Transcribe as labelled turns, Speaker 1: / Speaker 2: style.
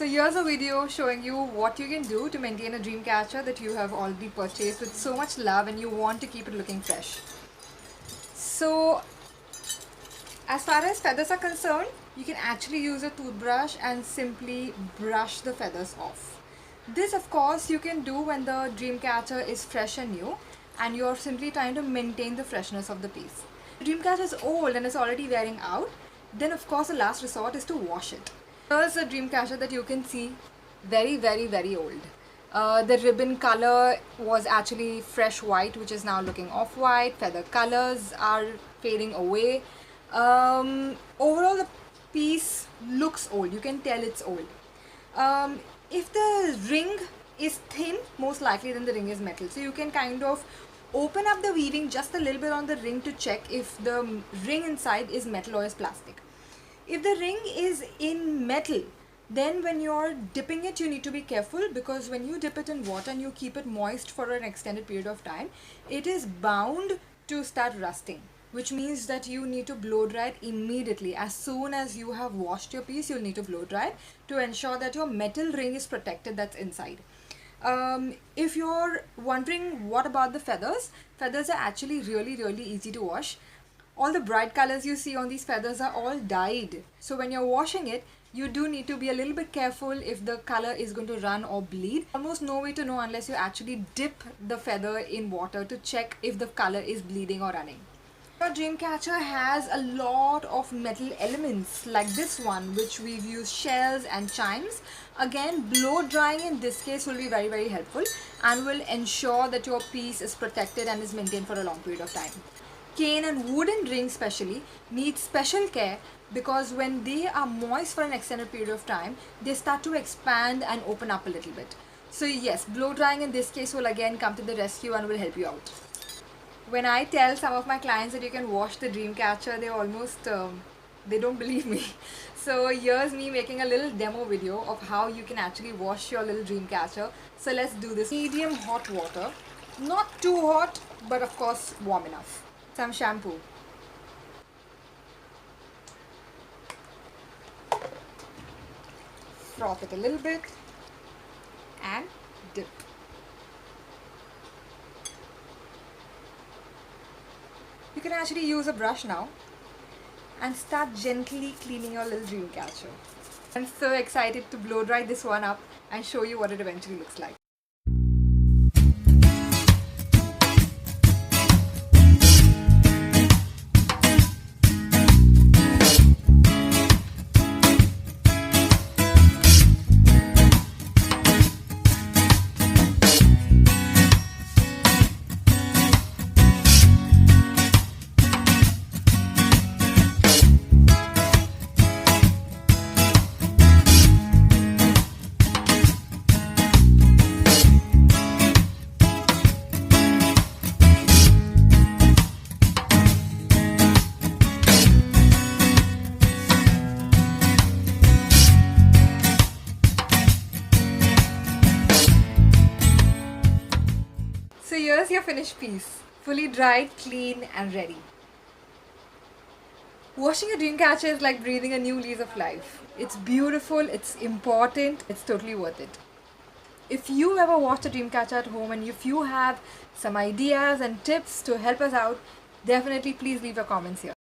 Speaker 1: So here's a video showing you what you can do to maintain a dream catcher that you have already purchased with so much love and you want to keep it looking fresh. So as far as feathers are concerned, you can actually use a toothbrush and simply brush the feathers off. This of course you can do when the dream catcher is fresh and new and you're simply trying to maintain the freshness of the piece. If the dream catcher is old and is already wearing out, then of course the last resort is to wash it. Here's a dream catcher that you can see very old. The ribbon color was actually fresh white, which is now looking off-white. Feather colors are fading away. Overall the piece looks old. You can tell it's old. If the ring is thin, most likely then the ring is metal. So you can kind of open up the weaving just a little bit on the ring to check if the ring inside is metal or is plastic. If the ring is in metal, then when you're dipping it, you need to be careful, because when you dip it in water and you keep it moist for an extended period of time, it is bound to start rusting, which means that you need to blow dry it immediately. As soon as you have washed your piece, you'll need to blow dry it to ensure that your metal ring is protected that's inside. If you're wondering what about the feathers, feathers are actually really easy to wash. All the bright colors you see on these feathers are all dyed. So when you're washing it, you do need to be a little bit careful if the color is going to run or bleed. Almost no way to know unless you actually dip the feather in water to check if the color is bleeding or running. Your Dreamcatcher has a lot of metal elements like this one, which we've used shells and chimes. Again, blow drying in this case will be very helpful and will ensure that your piece is protected and is maintained for a long period of time. Cane and wooden rings especially need special care, because when they are moist for an extended period of time, they start to expand and open up a little bit. So yes, blow drying in this case will again come to the rescue and will help you out. When I tell some of my clients that you can wash the Dreamcatcher, they almost, they don't believe me. So here's me making a little demo video of how you can actually wash your little Dreamcatcher. So let's do this. Medium hot water, not too hot, but of course warm enough. Some shampoo. Froth it a little bit and dip. You can actually use a brush now and start gently cleaning your little Dreamcatcher. I'm so excited to blow dry this one up and show you what it eventually looks like. So here's your finished piece, fully dried, clean and ready. Washing a Dreamcatcher is like breathing a new lease of life. It's beautiful, it's important, it's totally worth it. If you ever watched a Dreamcatcher at home and if you have some ideas and tips to help us out, definitely please leave your comments here.